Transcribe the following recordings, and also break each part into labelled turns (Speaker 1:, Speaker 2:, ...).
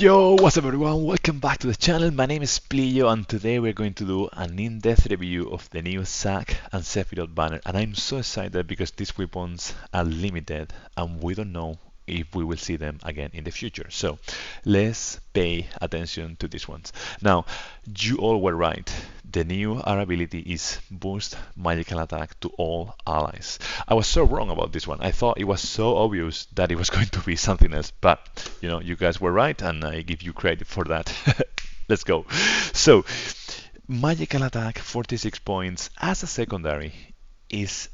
Speaker 1: Yo, what's up everyone? Welcome back to the channel. My name is Plio and today we're going to do an in-depth review of the new Zack and Sephiroth banner, and I'm so excited because these weapons are limited and we don't know if we will see them again in the future. So let's pay attention to these ones. Now, you all were right. The new R ability is boost magical attack to all allies. I was so wrong about this one. I thought it was so obvious that it was going to be something else, but you guys were right, and I give you credit for that. Let's go. So, magical attack 46 points as a secondary is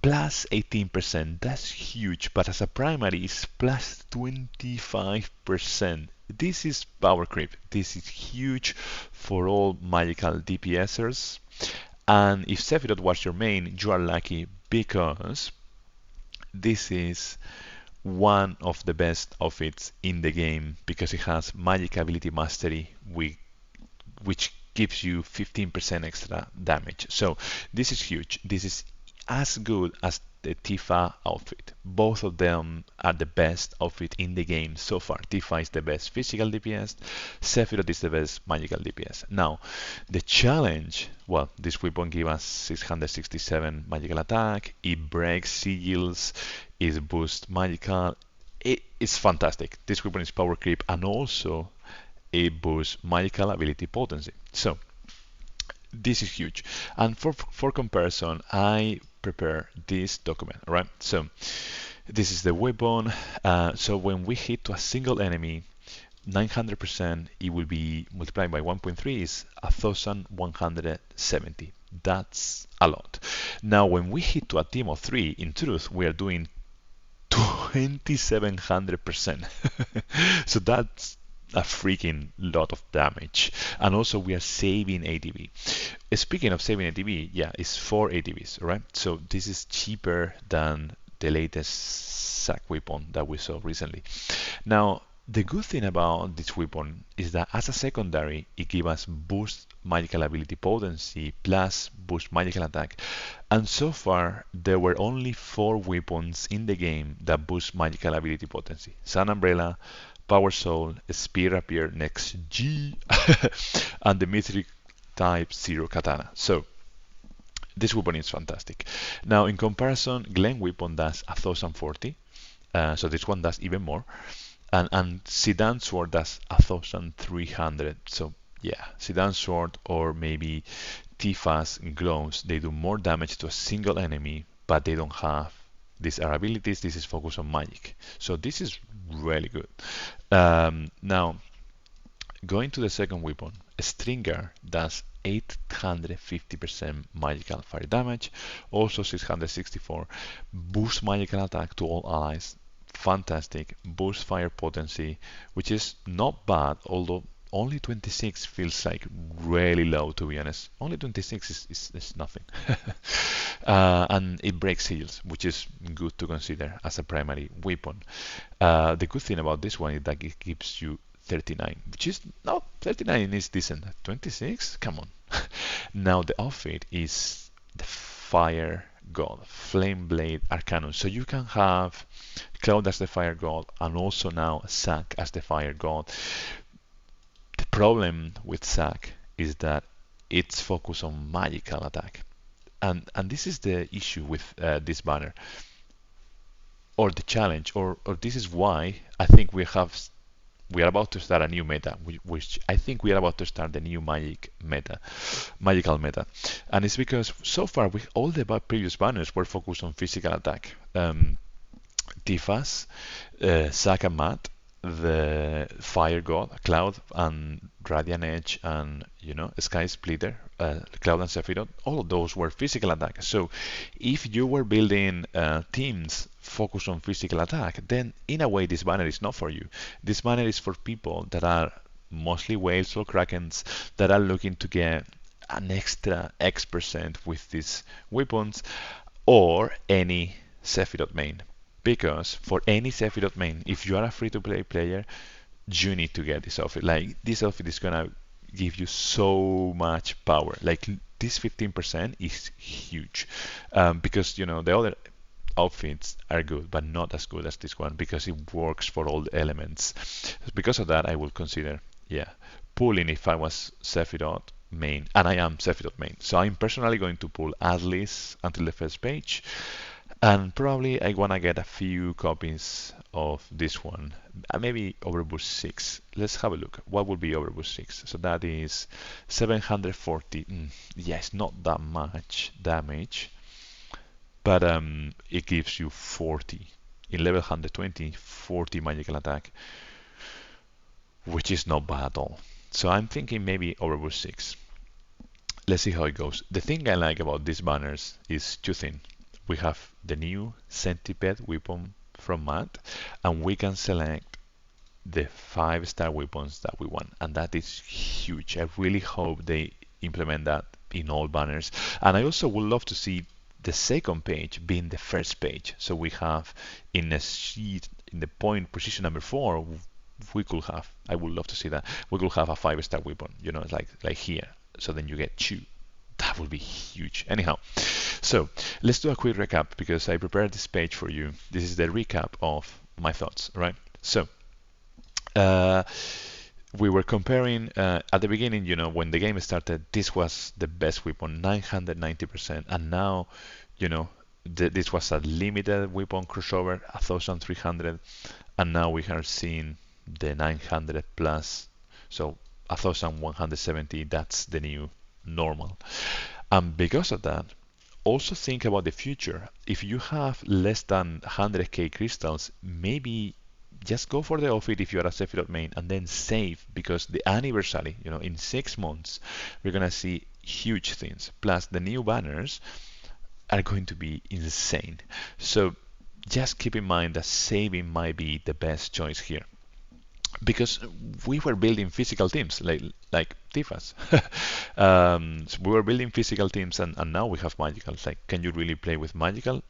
Speaker 1: plus 18%. That's huge, but as a primary is plus 25%. This is power creep. This is huge for all magical DPSers. And if Sephiroth was your main, you are lucky because this is one of the best outfits in the game because it has magic ability mastery, which gives you 15% extra damage. So this is huge. This is as good as the Tifa outfit. Both of them are the best outfit in the game so far. Tifa is the best physical DPS, Sephiroth is the best magical DPS. Now, the challenge, well, this weapon gives us 667 magical attack, it breaks sigils, it boosts magical, it's fantastic. This weapon is power creep and also it boosts magical ability potency. So, this is huge. And for comparison, I prepare this document, right? So this is the weapon. So when we hit to a single enemy, 900%, it will be multiplied by 1.3 is 1170. That's a lot. Now when we hit to a team of 3, in truth, we are doing 2700%. So that's a freaking lot of damage, and also we are saving ATB. Speaking of saving ATB, yeah, it's 4 ATBs, right? So this is cheaper than the latest Zack weapon that we saw recently. Now, the good thing about this weapon is that as a secondary, it gives us boost magical ability potency plus boost magical attack. And so far, there were only 4 weapons in the game that boost magical ability potency. Sun Umbrella, Power Soul, Spear Rapier next G, and the Mythic Type 0 Katana. So, this weapon is fantastic. Now, in comparison, Glen weapon does 1040, so this one does even more. And Sedan Sword does 1300. So, yeah, Sedan Sword or maybe Tifa's Gloves, they do more damage to a single enemy, but they don't have these are abilities. This is focused on magic. So this is really good. Now, going to the second weapon, Stringer does 850% magical fire damage, also 664, boost magical attack to all allies, fantastic, boost fire potency, which is not bad, although only 26 feels like really low, to be honest. Only 26 is nothing. And it breaks heals, which is good to consider as a primary weapon. The good thing about this one is that it gives you 39, which is no, 39 is decent. 26? Come on. Now the outfit is the Fire God, Flame Blade Arcanum. So you can have Cloud as the Fire God and also now Zack as the Fire God. The problem with Zack is that it's focused on magical attack, and this is the issue with this banner, or the challenge, or this is why I think we are about to start a new meta, which I think we are about to start the new magical meta, and it's because so far with all the previous banners were focused on physical attack. Tifa's, Zack and Matt, the Fire God, Cloud, and Radiant Edge, and Sky Splitter, Cloud and Sephiroth, all of those were physical attack. So if you were building teams focused on physical attack, then in a way this banner is not for you. This banner is for people that are mostly whales or krakens that are looking to get an extra X% with these weapons, or any Sephiroth main. Because for any Sephiroth main, if you are a free-to-play player, you need to get this outfit. Like, this outfit is gonna give you so much power. Like, this 15% is huge. Because, the other outfits are good, but not as good as this one because it works for all the elements. Because of that, I will consider, yeah, pulling if I was Sephiroth main, and I am Sephiroth main. So I'm personally going to pull at least until the first page, and probably I wanna get a few copies of this one, maybe Overboost 6. Let's have a look. What would be Overboost 6? So that is 740. Yeah, it's not that much damage, but it gives you 40 in level 120, 40 magical attack, which is not bad at all. So I'm thinking maybe Overboost 6. Let's see how it goes. The thing I like about these banners is two things. We have the new centipede weapon from Matt, and we can select the 5-star weapons that we want, and that is huge. I really hope they implement that in all banners, and I also would love to see the second page being the first page. So we have in a sheet in the point position number 4, we could have, I would love to see that, we could have a 5-star weapon, you know, like here. So then you get 2. That would be huge. Anyhow, so let's do a quick recap because I prepared this page for you. This is the recap of my thoughts, right? So we were comparing at the beginning, you know, when the game started, this was the best weapon, 990%, and now, you know, this was a limited weapon crossover, 1300, and now we are seeing the 900 plus, so 1170. That's the new normal, and because of that, also think about the future. If you have less than 100k crystals, maybe just go for the outfit if you are a Sephiroth main and then save, because the anniversary, you know, in 6 months, we're gonna see huge things. Plus, the new banners are going to be insane. So just keep in mind that saving might be the best choice here. Because we were building physical teams like Tifas. So we were building physical teams, and now we have magical. Like, can you really play with magical?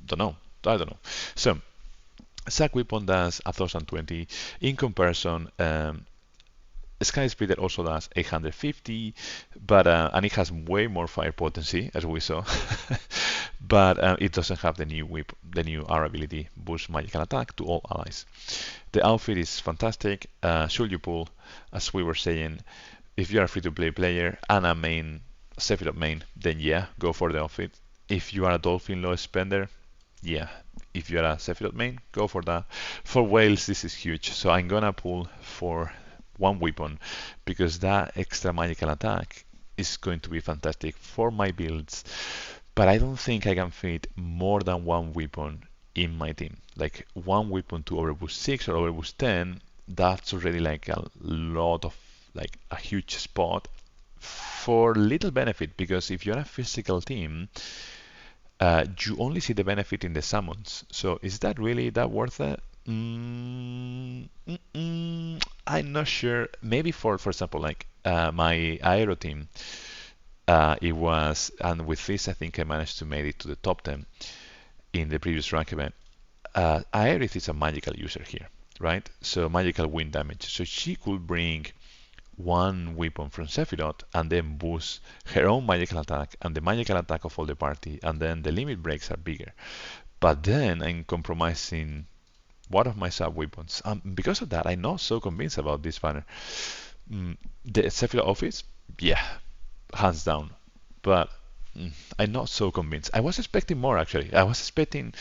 Speaker 1: Don't know. I don't know. So Zack weapon does 1020. In comparison, Sky Splitter also does 850, but and it has way more fire potency, as we saw. But it doesn't have the new whip, the new R ability, boost magical attack to all allies. The outfit is fantastic. Should you pull, as we were saying, if you are a free-to-play player and a main Sephiroth main, then yeah, go for the outfit. If you are a Dolphin low spender, yeah. If you are a Sephiroth main, go for that. For whales, this is huge. So I'm gonna pull for one weapon because that extra magical attack is going to be fantastic for my builds. But I don't think I can fit more than one weapon in my team. Like one weapon to overboost 6 or overboost 10, that's already like a lot of, like a huge spot for little benefit, because if you're a physical team, you only see the benefit in the summons. So is that really that worth it? I'm not sure. Maybe for example, like my Aero team, it was, and with this I think I managed to make it to the top 10 in the previous rank event. Aerith is a magical user here, right? So magical wind damage. So she could bring one weapon from Sephiroth and then boost her own magical attack and the magical attack of all the party, and then the limit breaks are bigger. But then I'm compromising one of my sub weapons. Because of that, I'm not so convinced about this banner. The Sephiroth office, yeah, hands down. But I'm not so convinced. I was expecting more, actually. I was expecting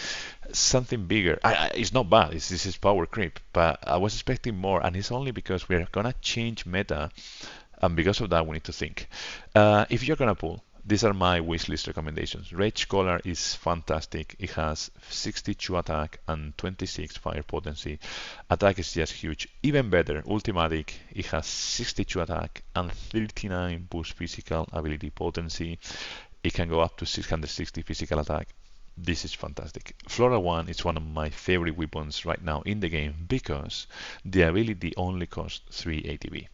Speaker 1: something bigger. It's not bad. This is power creep, but I was expecting more, and it's only because we're gonna change meta, and because of that, we need to think. If you're gonna pull, these are my wishlist recommendations. Rage Collar is fantastic. It has 62 attack and 26 fire potency. Attack is just huge. Even better, Ultimatic. It has 62 attack and 39 boost physical ability potency. It can go up to 660 physical attack. This is fantastic. Flora 1 is one of my favorite weapons right now in the game because the ability only costs 3 ATB.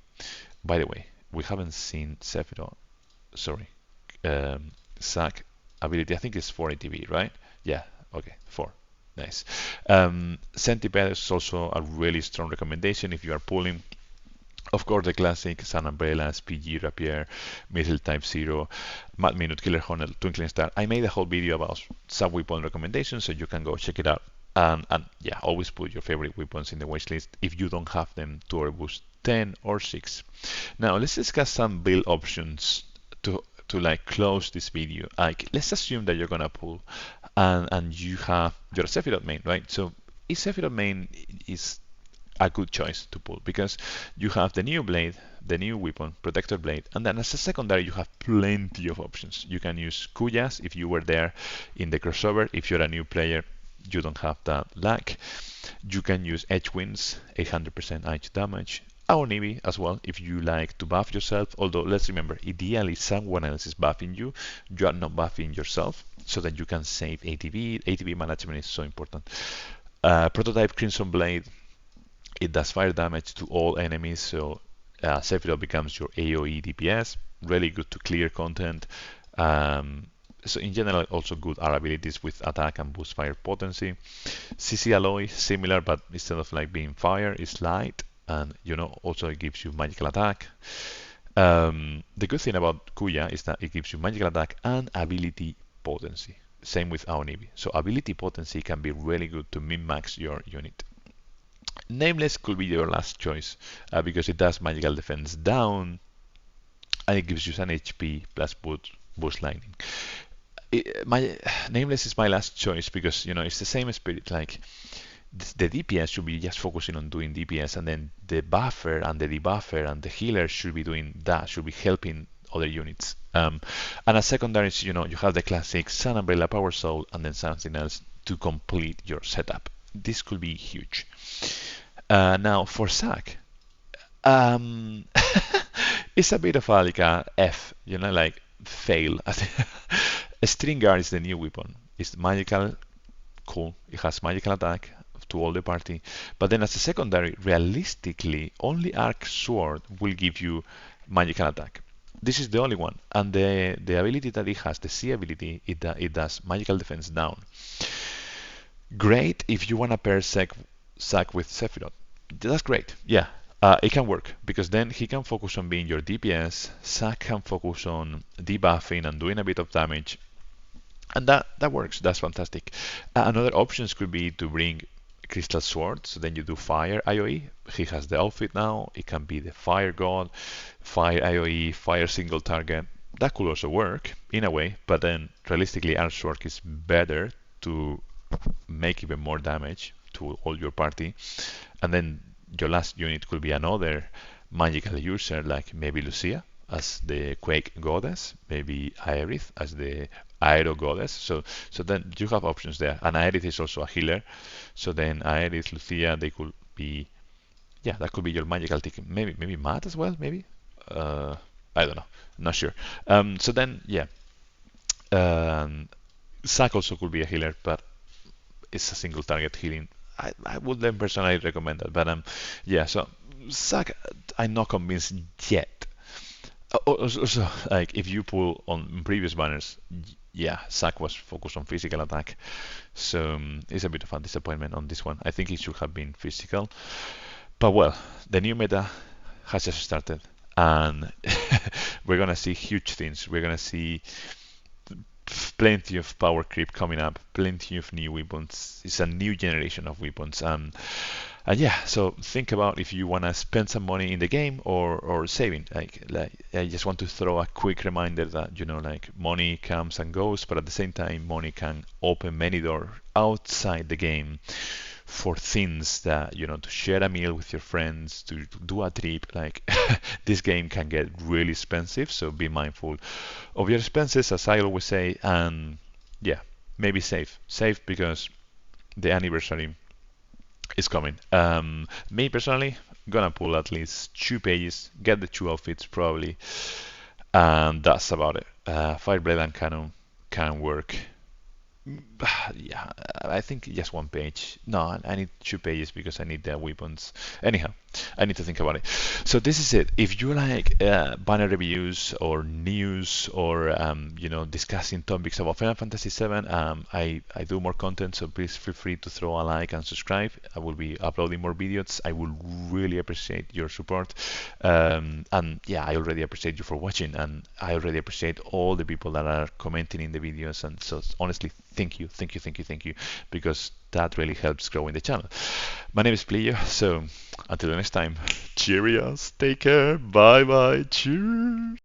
Speaker 1: By the way, we haven't seen Sephiroth, sorry, Zack ability. I think it's 4 ATB, right? Yeah, okay, 4. Nice. Centipede is also a really strong recommendation if you are pulling. Of course, the classic Sun Umbrellas, PG Rapier, Missile Type 0, Mad Minute, Killer Hornet, Twinkling Star. I made a whole video about sub-weapon recommendations, so you can go check it out. And yeah, always put your favorite weapons in the wishlist if you don't have them to overboost 10 or 6. Now, let's discuss some build options to like close this video. Like, let's assume that you're gonna pull and you're a Sephiroth main, right? So, Sephiroth main is a good choice to pull because you have the new blade, the new weapon, protector blade, and then as a secondary you have plenty of options. You can use Kuyas if you were there in the crossover. If you're a new player, you don't have that lag. You can use edge winds, 800% edge damage. Aonibi as well if you like to buff yourself, although let's remember, ideally someone else is buffing you, you are not buffing yourself, so that you can save ATB. ATB management is so important. Prototype Crimson Blade, it does fire damage to all enemies, so Sephiroth becomes your AoE DPS. Really good to clear content. So in general, also good R abilities with attack and boost fire potency. CC Alloy, similar, but instead of like being fire, it's light, and also it gives you magical attack. The good thing about Kuya is that it gives you magical attack and ability potency. Same with Aonibi. So ability potency can be really good to min-max your unit. Nameless could be your last choice because it does magical defense down and it gives you an HP plus boost lightning. Nameless is my last choice because it's the same spirit. Like the DPS should be just focusing on doing DPS, and then the buffer and the debuffer and the healer should be doing that, should be helping other units. And as secondaries, you have the classic Sun Umbrella Power Soul and then something else to complete your setup. This could be huge. Now for Zack, it's a bit of like a F, like fail. String Guard is the new weapon. It's magical, cool. It has magical attack to all the party. But then as a secondary, realistically, only Arc Sword will give you magical attack. This is the only one. And the ability that it has, the C ability, it does magical defense down. Great if you want to pair Zack with Sephiroth. That's great. Yeah, it can work because then he can focus on being your DPS. Zack can focus on debuffing and doing a bit of damage. And that works. That's fantastic. Another options could be to bring Crystal Sword. So then you do Fire AoE. He has the outfit now. It can be the Fire God, Fire AoE, Fire single target. That could also work in a way, but then realistically, Archwork is better to make even more damage to all your party. And then your last unit could be another magical user, like maybe Lucia as the Quake Goddess, maybe Aerith as the Aero Goddess. So then you have options there. And Aerith is also a healer. So then Aerith, Lucia, they could be, yeah, that could be your magical ticket. Maybe Matt as well, maybe. I don't know, not sure. So then, yeah, Zack also could be a healer, but it's a single target healing. I would then personally recommend that, but yeah. So Zack, I'm not convinced yet. Also, like if you pull on previous banners, yeah, Zack was focused on physical attack, so it's a bit of a disappointment on this one. I think it should have been physical, but well, the new meta has just started, and we're gonna see huge things. We're gonna see plenty of power creep coming up, plenty of new weapons. It's a new generation of weapons. And yeah, so think about if you want to spend some money in the game or saving. Like I just want to throw a quick reminder that like money comes and goes, but at the same time, money can open many doors outside the game for things that to share a meal with your friends, to do a trip. Like this game can get really expensive, so be mindful of your expenses, as I always say. And yeah, maybe save because the anniversary is coming. Me personally, gonna pull at least 2 pages, get the 2 outfits probably, and that's about it. Fireblade and Cannon can work Yeah, I think just one page. No, I need 2 pages because I need the weapons. Anyhow, I need to think about it. So this is it. If you like banner reviews or news or discussing topics about Final Fantasy VII, I do more content. So please feel free to throw a like and subscribe. I will be uploading more videos. I will really appreciate your support. And yeah, I already appreciate you for watching, and I already appreciate all the people that are commenting in the videos. And so honestly, thank you, thank you, thank you, thank you, because that really helps growing the channel. My name is Plio, so until the next time, cheerios, take care, bye bye, cheers.